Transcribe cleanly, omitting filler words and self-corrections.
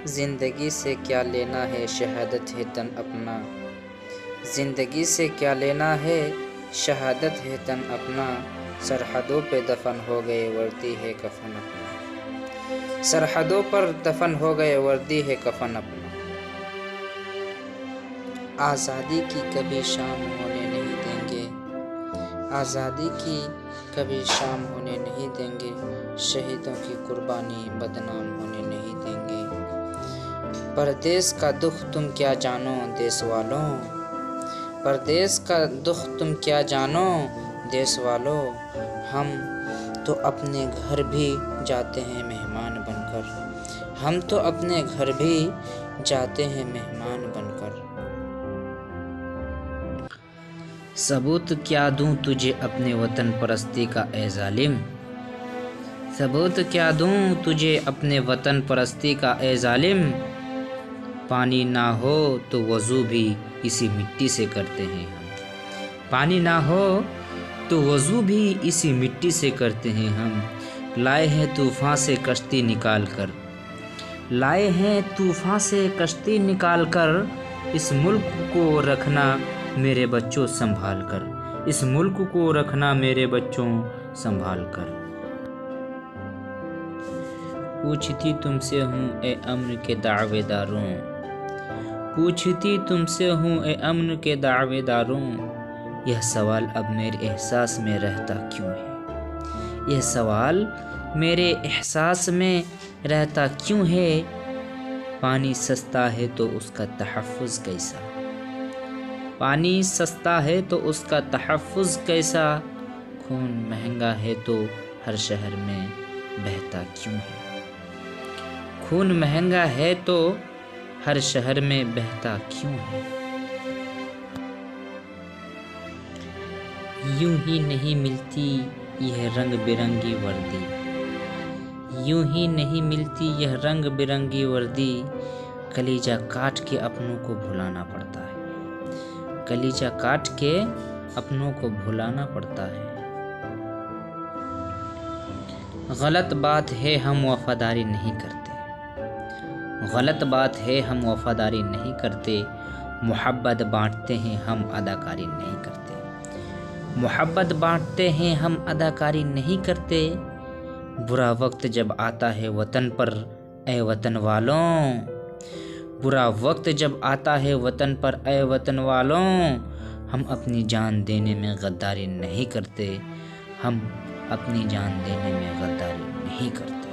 ज़िंदगी से क्या लेना है, शहादत है तन अपना। ज़िंदगी से क्या लेना है, शहादत है तन अपना। सरहदों पे दफन हो गए, वर्दी है कफन अपना। सरहदों पर दफन हो गए, वर्दी है कफन अपना। आज़ादी की कभी शाम होने नहीं देंगे, आज़ादी की कभी शाम होने नहीं देंगे। शहीदों की कुर्बानी बदनाम होने नहीं देंगे। परदेस का दुख तुम क्या जानो देश वालों, परदेस का दुख तुम क्या जानो देश वालों। हम तो अपने घर भी जाते हैं मेहमान बनकर, हम तो अपने घर भी जाते हैं मेहमान बनकर। सबूत क्या दूं तुझे अपने वतन परस्ती का ए जालिम, सबूत क्या दूं तुझे अपने वतन परस्ती का ए जालिम। पानी ना हो तो वज़ू भी इसी मिट्टी से करते हैं हम, पानी ना हो तो वज़ू भी इसी मिट्टी से करते हैं हम। लाए हैं तूफ़ान से कश्ती निकाल कर, लाए हैं तूफ़ान से कश्ती निकाल कर। इस मुल्क को रखना मेरे बच्चों संभाल कर, इस मुल्क को रखना मेरे बच्चों संभाल कर। पूछती तुमसे हूँ ए अमन के दावेदारों, पूछती तुमसे हूँ ए अमन के दावेदारों। यह सवाल अब मेरे एहसास में रहता क्यों है, यह सवाल मेरे एहसास में रहता क्यों है। पानी सस्ता है तो उसका तहफ़्फ़ुज़ कैसा, पानी सस्ता है तो उसका तहफ़्फ़ुज़ कैसा। खून महंगा है तो हर शहर में बहता क्यों है, खून महंगा है तो हर शहर में बहता क्यों है। यूं ही नहीं मिलती यह रंग बिरंगी वर्दी, यूं ही नहीं मिलती यह रंग बिरंगी वर्दी। कलीजा काट के अपनों को भुलाना पड़ता है, कलीजा काट के अपनों को भुलाना पड़ता है। गलत बात है हम वफादारी नहीं करते, गलत बात है हम वफादारी नहीं करते। मोहब्बत बांटते हैं हम अदाकारी नहीं करते, मोहब्बत बांटते हैं हम अदाकारी नहीं करते। बुरा वक्त जब आता है वतन पर ए वतन वालों, बुरा वक्त जब आता है वतन पर ए वतन वालों। हम अपनी जान देने में गद्दारी नहीं करते, हम अपनी जान देने में गद्दारी नहीं करते।